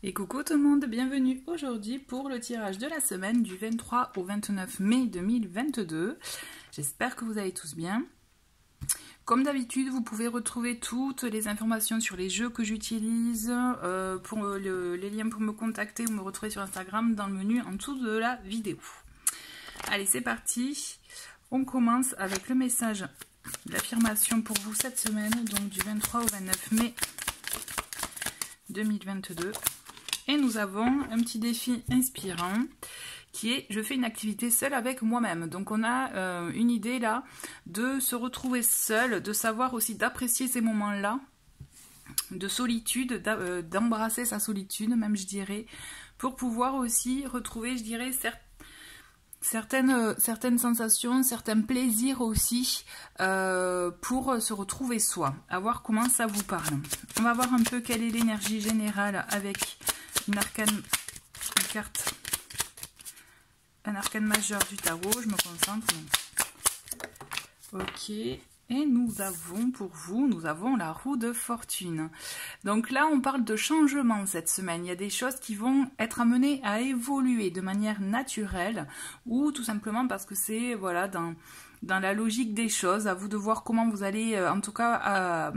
Et coucou tout le monde, bienvenue aujourd'hui pour le tirage de la semaine du 23 au 29 mai 2022. J'espère que vous allez tous bien. Comme d'habitude, vous pouvez retrouver toutes les informations sur les jeux que j'utilise, les liens pour me contacter ou me retrouver sur Instagram dans le menu en dessous de la vidéo. Allez, c'est parti. On commence avec le message d'affirmation pour vous cette semaine, donc du 23 au 29 mai 2022. Et nous avons un petit défi inspirant qui est « Je fais une activité seule avec moi-même ». Donc on a une idée là de se retrouver seul, de savoir aussi d'apprécier ces moments-là de solitude, d'embrasser sa solitude même je dirais, pour pouvoir aussi retrouver je dirais certaines sensations, certains plaisirs aussi pour se retrouver soi, à voir comment ça vous parle. On va voir un peu quelle est l'énergie générale avec un arcane majeur du tarot. Je me concentre. Ok. Et nous avons pour vous, nous avons la roue de fortune. Donc là, on parle de changement cette semaine. Il y a des choses qui vont être amenées à évoluer de manière naturelle ou tout simplement parce que c'est voilà dans la logique des choses. À vous de voir comment vous allez, en tout cas,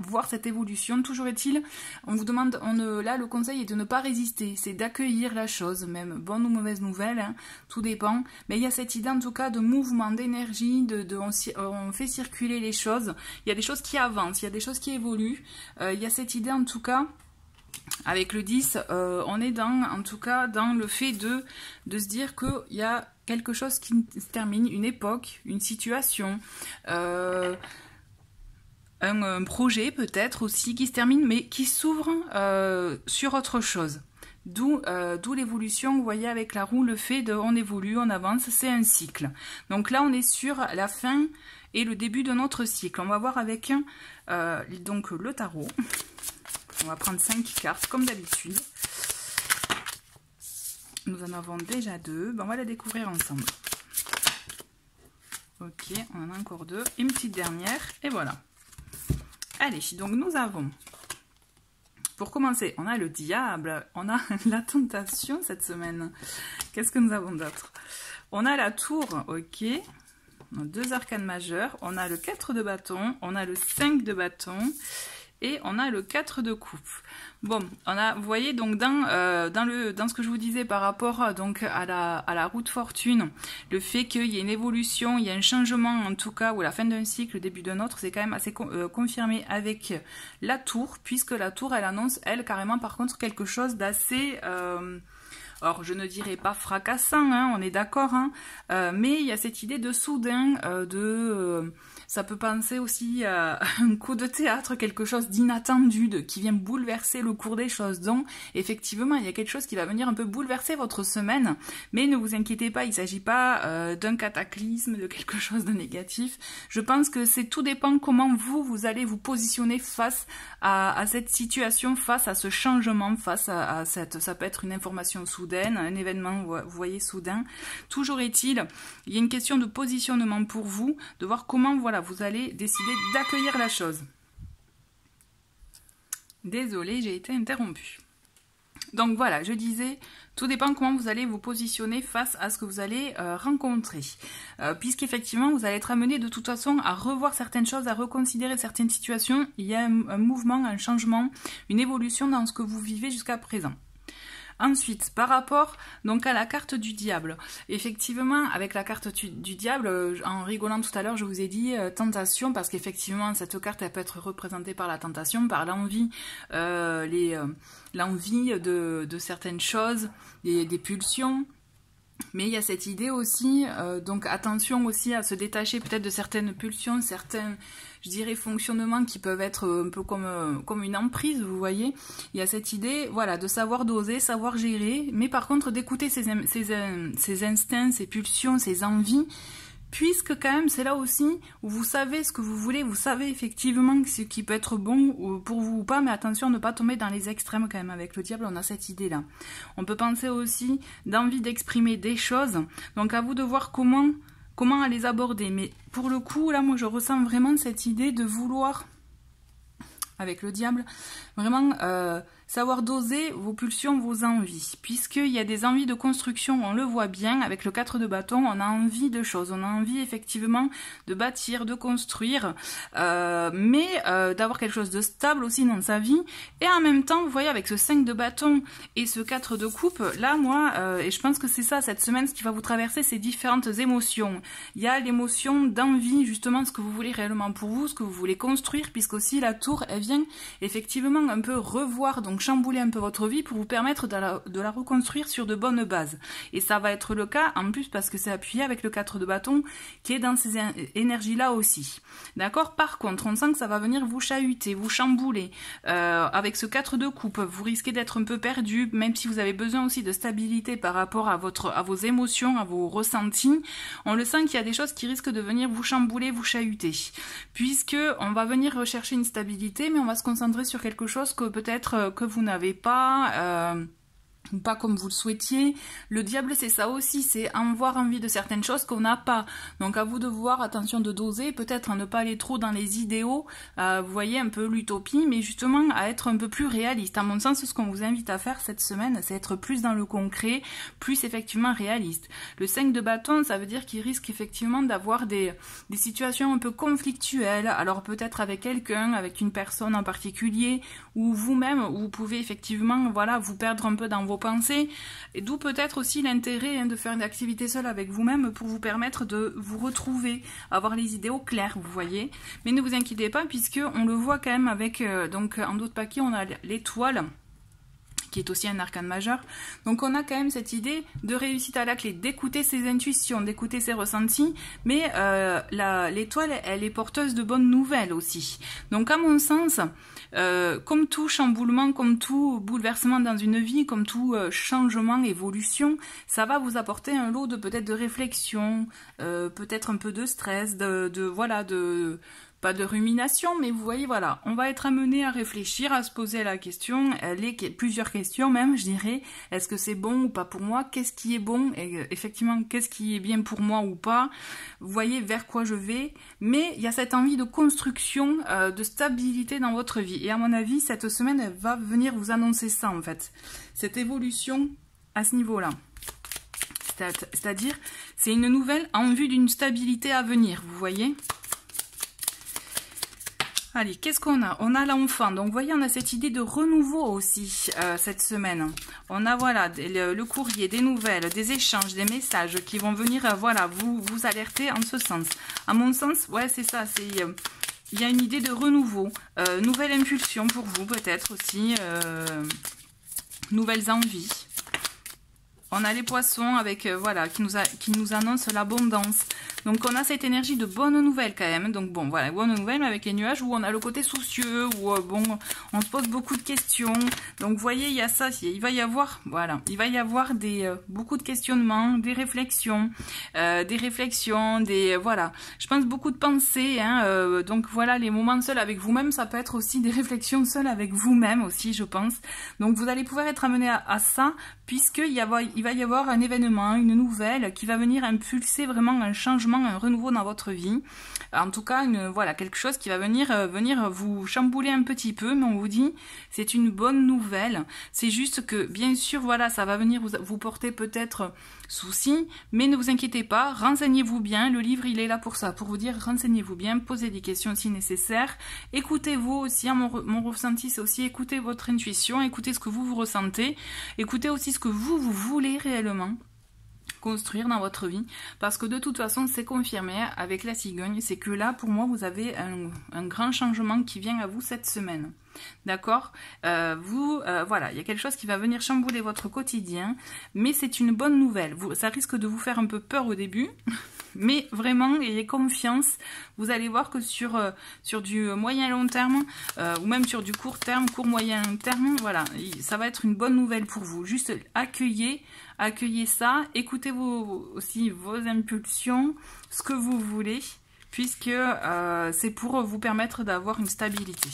voir cette évolution. Toujours est-il, on vous demande, là le conseil est de ne pas résister, c'est d'accueillir la chose, même bonne ou mauvaise nouvelle, hein, tout dépend. Mais il y a cette idée en tout cas de mouvement, d'énergie, on fait circuler les choses. Il y a des choses qui avancent, il y a des choses qui évoluent. Il y a cette idée en tout cas. Avec le 10, on est en tout cas dans le fait de se dire qu'il y a quelque chose qui se termine, une époque, une situation, un projet peut-être aussi qui se termine, mais qui s'ouvre sur autre chose. D'où l'évolution, vous voyez avec la roue, le fait de on évolue, on avance, c'est un cycle. Donc là on est sur la fin et le début de notre cycle. On va voir avec donc le tarot. On va prendre 5 cartes comme d'habitude. Nous en avons déjà 2. Ben, on va la découvrir ensemble. Ok, on en a encore 2. Une petite dernière. Et voilà. Allez, donc nous avons, pour commencer, on a le diable. On a la tentation cette semaine. Qu'est-ce que nous avons d'autre? On a la tour, ok. On a 2 arcanes majeurs. On a le 4 de bâton. On a le 5 de bâton. Et on a le 4 de coupe. Bon, vous voyez donc dans ce que je vous disais par rapport donc à la roue de fortune, le fait qu'il y ait une évolution, il y a un changement en tout cas, ou la fin d'un cycle, le début d'un autre, c'est quand même assez confirmé avec la tour, puisque la tour elle annonce elle carrément par contre quelque chose d'assez... alors je ne dirais pas fracassant, hein, on est d'accord, hein, mais il y a cette idée de soudain, ça peut penser aussi à un coup de théâtre, quelque chose d'inattendu, qui vient bouleverser le cours des choses. Donc effectivement, il y a quelque chose qui va venir un peu bouleverser votre semaine, mais ne vous inquiétez pas, il ne s'agit pas d'un cataclysme, de quelque chose de négatif. Je pense que tout dépend comment vous allez vous positionner face à cette situation, face à ce changement, face à ça peut être une information soudaine, un événement, vous voyez, soudain. Toujours est-il, il y a une question de positionnement pour vous, de voir comment, voilà, vous allez décider d'accueillir la chose. Désolée, j'ai été interrompue. Donc voilà, je disais, tout dépend comment vous allez vous positionner face à ce que vous allez rencontrer. Puisqu'effectivement, vous allez être amené de toute façon à revoir certaines choses, à reconsidérer certaines situations. Il y a un mouvement, un changement, une évolution dans ce que vous vivez jusqu'à présent. Ensuite, par rapport donc à la carte du diable, effectivement, avec la carte du diable, en rigolant tout à l'heure, je vous ai dit tentation, parce qu'effectivement, cette carte, elle peut être représentée par la tentation, par l'envie, l'envie de certaines choses, des pulsions. Mais il y a cette idée aussi, donc attention aussi à se détacher peut-être de certaines pulsions, certains, je dirais, fonctionnements qui peuvent être un peu comme une emprise, vous voyez. Il y a cette idée, voilà, de savoir doser, savoir gérer, mais par contre d'écouter ses instincts, ses pulsions, ses envies, puisque quand même c'est là aussi où vous savez ce que vous voulez, vous savez effectivement ce qui peut être bon pour vous ou pas, mais attention à ne pas tomber dans les extrêmes quand même. Avec le diable, on a cette idée là. On peut penser aussi d'envie d'exprimer des choses, donc à vous de voir comment les aborder. Mais pour le coup là, moi je ressens vraiment cette idée de vouloir, avec le diable, vraiment savoir doser vos pulsions, vos envies, puisqu'il y a des envies de construction, on le voit bien, avec le 4 de bâton, on a envie de choses, on a envie effectivement de bâtir, de construire, mais d'avoir quelque chose de stable aussi dans sa vie, et en même temps, vous voyez, avec ce 5 de bâton et ce 4 de coupe, là, moi, et je pense que c'est ça, cette semaine, ce qui va vous traverser, ces différentes émotions. Il y a l'émotion d'envie, justement, de ce que vous voulez réellement pour vous, ce que vous voulez construire, puisqu'aussi la tour, elle vient effectivement un peu revoir, donc chambouler un peu votre vie pour vous permettre de la reconstruire sur de bonnes bases. Et ça va être le cas, en plus, parce que c'est appuyé avec le 4 de bâton, qui est dans ces énergies-là aussi. D'accord? Par contre, on sent que ça va venir vous chahuter, vous chambouler. Avec ce 4 de coupe, vous risquez d'être un peu perdu, même si vous avez besoin aussi de stabilité par rapport à vos émotions, à vos ressentis. On le sent qu'il y a des choses qui risquent de venir vous chambouler, vous chahuter. Puisque on va venir rechercher une stabilité, mais on va se concentrer sur quelque chose que peut-être que vous n'avez pas, pas comme vous le souhaitiez. Le diable, c'est ça aussi, c'est avoir envie de certaines choses qu'on n'a pas. Donc à vous de voir, attention de doser, peut-être à ne pas aller trop dans les idéaux, vous voyez, un peu l'utopie, mais justement à être un peu plus réaliste. À mon sens, ce qu'on vous invite à faire cette semaine, c'est être plus dans le concret, plus effectivement réaliste. Le 5 de bâton, ça veut dire qu'il risque effectivement d'avoir des situations un peu conflictuelles, alors peut-être avec quelqu'un, avec une personne en particulier, ou vous-même, où vous pouvez effectivement, voilà, vous perdre un peu dans vos pensées, et d'où peut-être aussi l'intérêt de faire une activité seule avec vous-même pour vous permettre de vous retrouver, avoir les idées au clair, vous voyez. Mais ne vous inquiétez pas, puisque on le voit quand même avec, donc en d'autres paquets, on a l'étoile, qui est aussi un arcane majeur. Donc on a quand même cette idée de réussite à la clé, d'écouter ses intuitions, d'écouter ses ressentis, mais l'étoile, elle est porteuse de bonnes nouvelles aussi. Donc à mon sens, comme tout chamboulement, comme tout bouleversement dans une vie, comme tout changement, évolution, ça va vous apporter un lot de peut-être de réflexion, peut-être un peu de stress, voilà, pas de rumination, mais vous voyez, voilà, on va être amené à réfléchir, à se poser la question, plusieurs questions même, je dirais, est-ce que c'est bon ou pas pour moi, qu'est-ce qui est bon, et effectivement, qu'est-ce qui est bien pour moi ou pas, vous voyez vers quoi je vais, mais il y a cette envie de construction, de stabilité dans votre vie, et à mon avis, cette semaine, elle va venir vous annoncer ça, en fait, cette évolution à ce niveau-là. C'est-à-dire, c'est une nouvelle en vue d'une stabilité à venir, vous voyez. Allez, qu'est-ce qu'on a? On a l'enfant. Donc, vous voyez, on a cette idée de renouveau aussi cette semaine. On a, voilà, le courrier, des nouvelles, des échanges, des messages qui vont venir, voilà, vous alerter en ce sens. À mon sens, ouais, c'est ça. Il y a une idée de renouveau. Nouvelle impulsion pour vous, peut-être aussi. Nouvelles envies. On a les poissons avec, voilà, qui nous annoncent l'abondance. Donc on a cette énergie de bonnes nouvelles quand même. Donc bon, voilà, bonnes nouvelles avec les nuages où on a le côté soucieux, où bon, on se pose beaucoup de questions. Donc vous voyez, il y a ça, il va y avoir, voilà, il va y avoir beaucoup de questionnements, des réflexions, voilà. Je pense beaucoup de pensées, hein, donc voilà, les moments seuls avec vous-même, ça peut être aussi des réflexions seules avec vous-même aussi, je pense. Donc vous allez pouvoir être amené à ça, puisqu'il va y avoir un événement, une nouvelle qui va venir impulser vraiment un changement, un renouveau dans votre vie. En tout cas, voilà, quelque chose qui va venir vous chambouler un petit peu, mais on vous dit, c'est une bonne nouvelle. C'est juste que, bien sûr, voilà, ça va venir vous porter peut-être souci, mais ne vous inquiétez pas, renseignez-vous bien. Le livre, il est là pour ça, pour vous dire, renseignez-vous bien, posez des questions si nécessaire. Écoutez-vous aussi, hein, mon ressenti, c'est aussi écouter votre intuition, écoutez ce que vous ressentez, écoutez aussi ce que vous voulez réellement construire dans votre vie, parce que de toute façon c'est confirmé avec la cigogne, c'est que là pour moi vous avez un grand changement qui vient à vous cette semaine, d'accord, voilà, il y a quelque chose qui va venir chambouler votre quotidien, mais c'est une bonne nouvelle. Ça risque de vous faire un peu peur au début, mais vraiment ayez confiance, vous allez voir que sur du moyen long terme, ou même sur du court terme, court moyen terme, voilà, ça va être une bonne nouvelle pour vous. Juste accueillez ça, écoutez aussi vos impulsions, ce que vous voulez, puisque c'est pour vous permettre d'avoir une stabilité.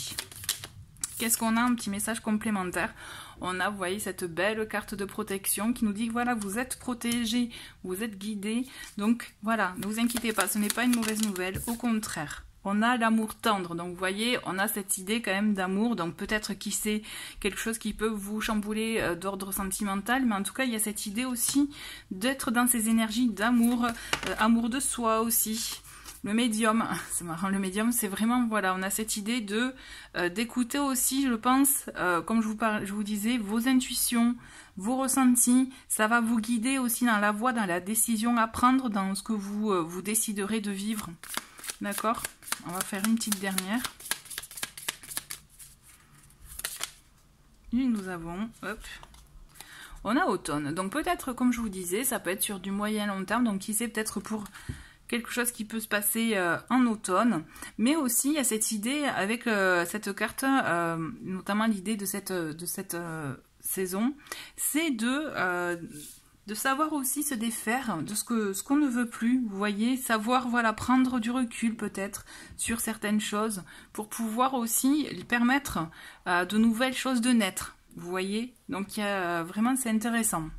Qu'est-ce qu'on a? Un petit message complémentaire. On a, vous voyez, cette belle carte de protection qui nous dit que voilà, vous êtes protégé, vous êtes guidé. Donc voilà, ne vous inquiétez pas, ce n'est pas une mauvaise nouvelle, au contraire. on a l'amour tendre. Donc vous voyez, on a cette idée quand même d'amour. Donc peut-être qui sait quelque chose qui peut vous chambouler d'ordre sentimental. Mais en tout cas, il y a cette idée aussi d'être dans ces énergies d'amour, amour de soi aussi. Le médium, c'est marrant, le médium, c'est vraiment, voilà, on a cette idée de d'écouter aussi, je pense, comme je vous disais, vos intuitions, vos ressentis, ça va vous guider aussi dans la voie, dans la décision à prendre, dans ce que vous déciderez de vivre. D'accord? On va faire une petite dernière. Et nous avons, hop, on a automne. Donc peut-être, comme je vous disais, ça peut être sur du moyen long terme, donc qui sait, peut-être pour quelque chose qui peut se passer en automne, mais aussi il y a cette idée avec cette carte, notamment l'idée de cette saison, c'est de savoir aussi se défaire de ce qu'on ne veut plus, vous voyez, savoir, voilà, prendre du recul peut-être sur certaines choses pour pouvoir aussi permettre à de nouvelles choses de naître, vous voyez, donc il y a vraiment, c'est intéressant.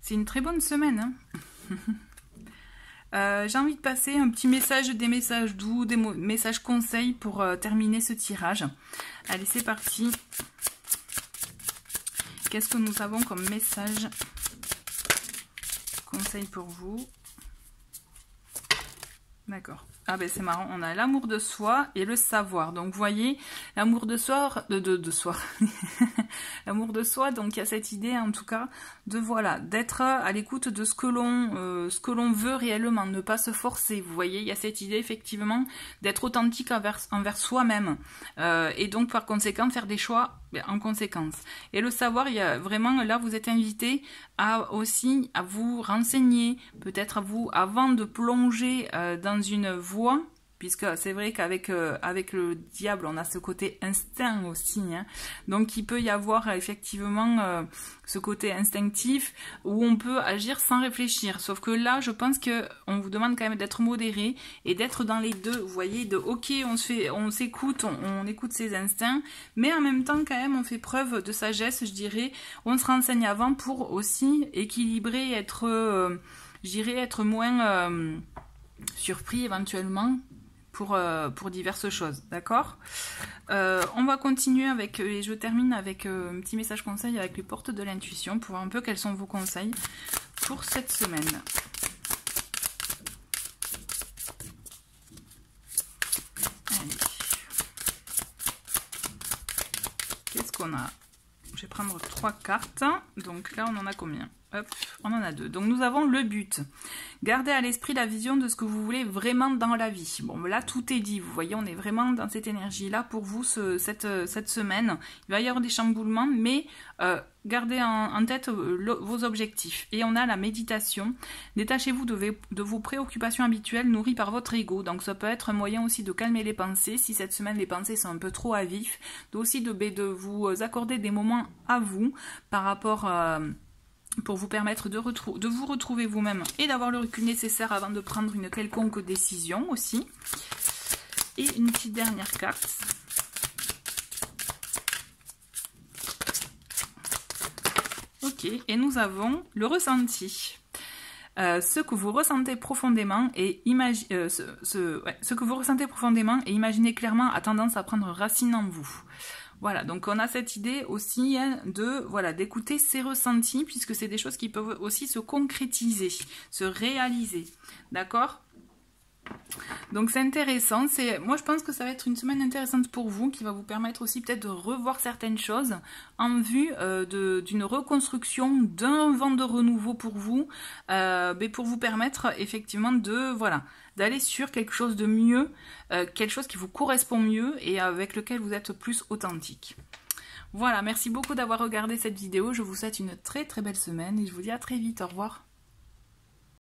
C'est une très bonne semaine, hein. J'ai envie de passer un petit message, des messages doux, des messages conseils pour terminer ce tirage. Allez, c'est parti. Qu'est-ce que nous avons comme message conseil pour vous? D'accord. Ah ben c'est marrant, on a l'amour de soi et le savoir. Donc vous voyez, l'amour de soi, l'amour de soi, donc il y a cette idée en tout cas de, voilà, d'être à l'écoute de ce que l'on veut réellement, ne pas se forcer. Vous voyez, il y a cette idée effectivement d'être authentique envers soi-même et donc par conséquent faire des choix en conséquence. Et le savoir, il y a vraiment, là vous êtes invité aussi à vous renseigner, peut-être à vous, avant de plonger dans une voie, puisque c'est vrai qu'avec avec le diable, on a ce côté instinct aussi, hein. Donc il peut y avoir effectivement ce côté instinctif où on peut agir sans réfléchir. Sauf que là, je pense que on vous demande quand même d'être modéré et d'être dans les deux. Vous voyez, de ok, on s'écoute, on écoute ses instincts, mais en même temps quand même on fait preuve de sagesse, je dirais. On se renseigne avant pour aussi équilibrer, être, je dirais, être moins surpris éventuellement pour diverses choses, d'accord. On va continuer avec, et je termine avec un petit message conseil avec les portes de l'intuition pour voir un peu quels sont vos conseils pour cette semaine. Allez. Qu'est-ce qu'on a? Je vais prendre 3 cartes, donc là on en a combien? Hop, on en a 2. Donc nous avons le but. Gardez à l'esprit la vision de ce que vous voulez vraiment dans la vie. Bon, là tout est dit, vous voyez, on est vraiment dans cette énergie-là pour vous cette semaine. Il va y avoir des chamboulements, mais gardez en tête vos objectifs. Et on a la méditation. Détachez-vous de vos préoccupations habituelles nourries par votre ego. Donc ça peut être un moyen aussi de calmer les pensées. Si cette semaine les pensées sont un peu trop à vif, aussi de vous accorder des moments à vous par rapport pour vous permettre de vous retrouver vous-même et d'avoir le recul nécessaire avant de prendre une quelconque décision aussi. Et une petite dernière carte. Ok, et nous avons le ressenti. Ce que vous ressentez profondément et ce que vous ressentez profondément et imaginez clairement a tendance à prendre racine en vous. Voilà, donc on a cette idée aussi, hein, de, voilà, d'écouter ses ressentis, puisque c'est des choses qui peuvent aussi se concrétiser, se réaliser, d'accord? Donc c'est intéressant, moi je pense que ça va être une semaine intéressante pour vous, qui va vous permettre aussi peut-être de revoir certaines choses en vue d'une reconstruction, d'un vent de renouveau pour vous, mais pour vous permettre effectivement de, voilà, d'aller sur quelque chose de mieux, quelque chose qui vous correspond mieux et avec lequel vous êtes plus authentique. Voilà, merci beaucoup d'avoir regardé cette vidéo, je vous souhaite une très très belle semaine et je vous dis à très vite, au revoir.